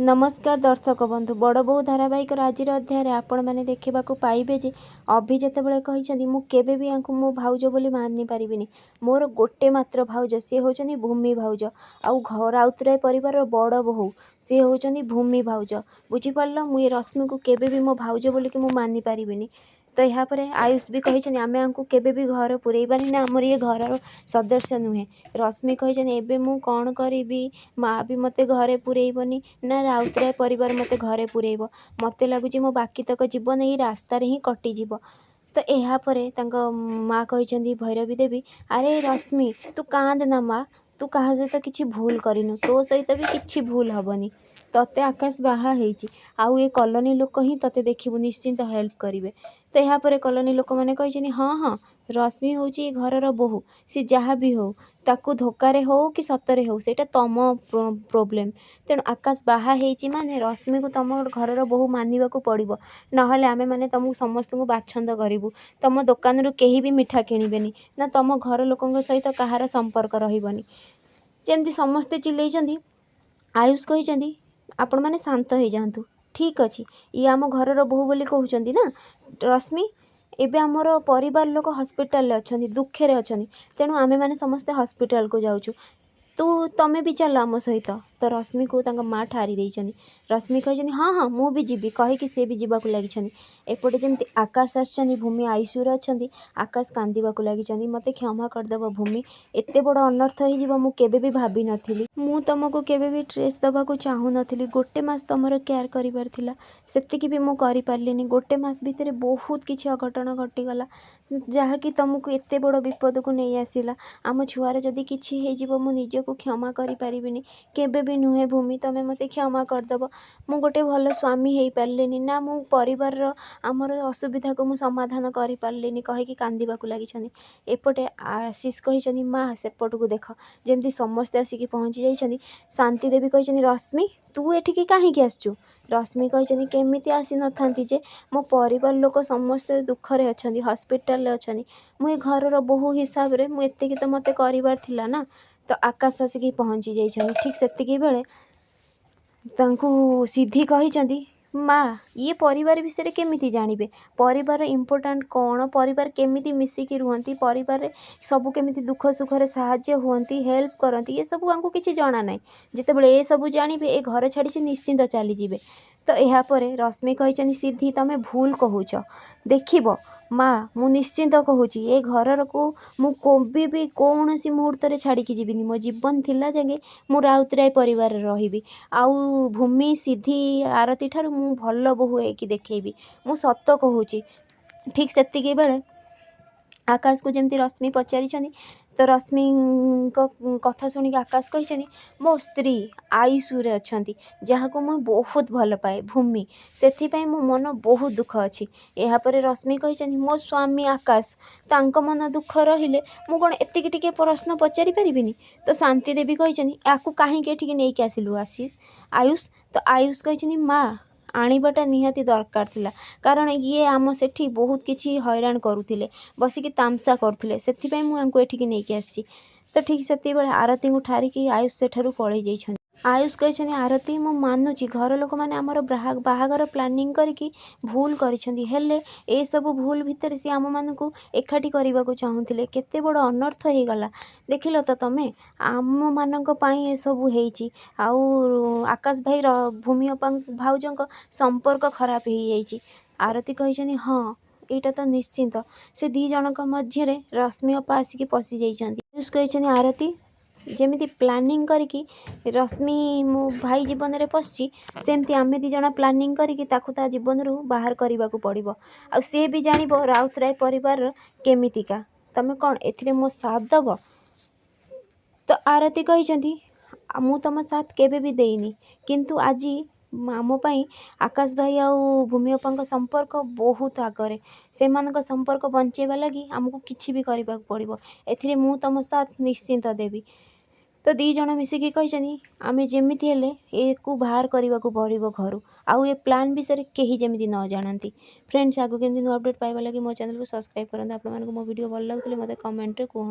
नमस्कार दर्शक बंधु बड़ बो धारावाहिक आज अध्याय आपण मैंने देखा पाइबे जे अभि जितेबाला कहते मु केबे भी यांकु मो भाउज बोली मानि पारिबिनी मोर गोटे मात्र भाउज सी होचनी भूमि भाउज आउ घर राउतराय परिवार बड़ बोहू सी होचनी भूमि भाउज बुझीपार मुझे रश्मि को केबे भी मो भाउज बोलिकी मु मानि पारिबिनी। तो यहाँ पर आयुष भी कही आम आपको केबे भी घर पुरेबानी ना आमर ये घर सदस्य नुहे। रश्मि कही एबे मु कौन करी माँ भी मते घरे पुरेबनी ना राउतराय परिवार मते घरे पुरेब मते लगुच मो बाकी तक जीवन यही रास्तार ही कटिଯିब। तो यहाँ पर माँ कही भैरवी देवी अरे रश्मि तू कांद ना माँ तू क्या सहित किसी भूल करिनु तो सहित भी किसी भूल हेनी तते आकाश बाहा आउ ये कॉलोनी लोक ही तते देखिबु निश्चिंत हेल्प करेंगे। तो यहाँ पर कॉलोनी लोक मैंने कही हाँ हाँ रश्मि हूँ घर बोहू सी जहाँ भी हो ताकू धोकार हो कि सतरे हो सेटा तम प्रोब्लेम तेणु आकाश बाहा माने रश्मि को तुम घर बोहू मानवा पड़ो ना आमे मैंने तुमको समस्त को बाछंद करूँ तुम दुकान रू कहीं भी मिठा किणवेनि ना तुम घर लोक सहित कहार संपर्क रही जमती समस्ते चिल्लैचंदी। आयुष कही आपण मैंने शांत हो जातु ठीक अच्छे ये आम घर बोहू बोली कहते ना रश्मि एबे आमर परिवार लोक हॉस्पिटल अच्छा दुखे अच्छा तेणु आमे मैंने समस्ते हॉस्पिटल को जाऊँ तू तमे भी चल आम सहित। तो रश्मि को माँ ठारी देइछनी रश्मि कही हाँ हाँ मु भी जीवी कहीकि सी भी जीवाक लगी एपटे जमी आकाश आसछनी भूमि आईसीयू अच्छा आकाश कांदीबा लगी मत क्षमा करदेव भूमि एते बड़ अनर्थ हो मु केबे भी भाभी नथिली मु तुमको केबे भी ट्रेस दबा को चाहू नथिली गोटे मास तुमर केयर करिवार थिला सेतिकी भी मु करि पारलिनी गोटे मास भितर बहुत किछि अघटन घटिगला जहाँकि तुमको एते बड़ विपद को नहीं आसिला आम छुआर जदि किछि हे जिवो मु निजको क्षमा करि पारिबिनी केबे भी नुहे भूमि तमे मते क्षमा करदेव मु गोटे भल स्वामी हो पारलिनी ना मु परिवार आमर असुविधा को मु समाधान करि पारलिनी कहीकि कांदीबाकू लगी एपटे आशीष कही माँ सेपट को देख जमती समस्ते आसिकी पहुँची जाइछन्ती। शांति देवी कही रश्मि तू एठिकी कहीं आसचु रश्मि कही केमिति आसी नथांती जे मो परिवार लोक समस्ते दुखरे अच्छा हॉस्पिटल अच्छा मुझे घर बोहू हिसाब रे मुझे तो मते करिवार थिला ना। तो आकाश आसिकी पहुँची जाइछन्ती ठीक सेतिकी बेले तांकू सिद्धि कही माँ ये परिवार विषय केमिति जानिबे परिवार इम्पोर्टाट कौन परिवार केमिति मिसिकी रुहंती परिवार सबू केमिति दुख सुखरे साहाय्य हुअंती हेल्प करती ये सब हमको किसी जना ना जितेबाला ये सब जानिबे ए घर छाड़ी से निश्चिंत चली जिवे। तो यहाँ पर रश्मि कही सिद्धि तमें भूल कहूच देखिब माँ मु निश्चिंत कहूची ए घर को मु कोबी भी कौन सी मुहूर्त छाड़ी जीविनी मो जीवन थिला जागे मु राउतराय परिवार रही आउ भूमि सिद्धि आरती ठारू मु भल बोहू होइकी देखेबी मु सत कहूची। ठीक सेतिकी बेले आकाश को जमती रश्मि पचारि तो रश्मि कथा शुणिक आकाश कही मो स्त्री आईसीयू अच्छा जहाँ को मुझे बहुत भल पाए भूमि से मो मन बहुत दुख अच्छी। यहाँ पर रश्मि कही मो स्वामी आकाश तांको मन दुख रहिले मु कौन एतिकी टिके प्रश्न पचारि पारिबिनी। तो शांति देवी कही याकू कहीं नहीं आसिलु आशीष आयुष। तो आयुष कही माँ आणवाटा निहाती दरकार थिला कारण ये आम सेठी बहुत किछि हैरान करुथिले बसिकी तामसा करुथिले सेथिपई मु आंको एठिकी नेकी आसी। तो ठीक सेति बेले आरती को ठारिकी आयुष सेठारु पळै जाइछन। आयुष कही आरती मु मानुची घर लोक मैंने आमर बाहागर प्लानिंग करिकी भूल करिसेंती हेले ए सब भूल भितर सी आम मानकू एकाठी करने को चाहूले केते बड़ अनर्थ हो गला देखिल तो तमें आम मानक पई ए सब होईची आउ आकाश भाई भूमि भाउजों संपर्क खराब हो जाइए। आरती कही हाँ यहाँ तो निश्चिंत से दी जनक मध्य रश्मि अपा आसिकी पशि जाइछन्ती। आयुष कही आरती जेमिति प्लानिंग करिकी रश्मि मो भाई जीवन में पशि सेमती आमे दी जण प्लानिंग करिकी ताकू ता जीवन रू बाहर करने को पड़ो आ सी भी जानिबो राउतराय परिवार केमितिका तमे कौन एथिरे मो साथ दब। तो आरती कही मु तुम साथ केबे भी देनी किंतु आज आम पाई आकाश भाई आउ भूमि अपा संपर्क बहुत आगरे से संपर्क बंचेबा लगी आमको किछि भी करने पड़ो एथिरे मु तुम साथ निश्चिंत देवी। तो दी जण मिसिकी कही आमे जेमिति हेले ए को बाहर करने को पड़ो घर आउ ए प्लान विषय कहीं जमी न जानती। फ्रेंड्स आगु केमती नुआ अपडेट पाइबा लगी मो चैनल को सब्सक्राइब करते। आप मो वीडियो भल लगुले मत कमेंट रे कह।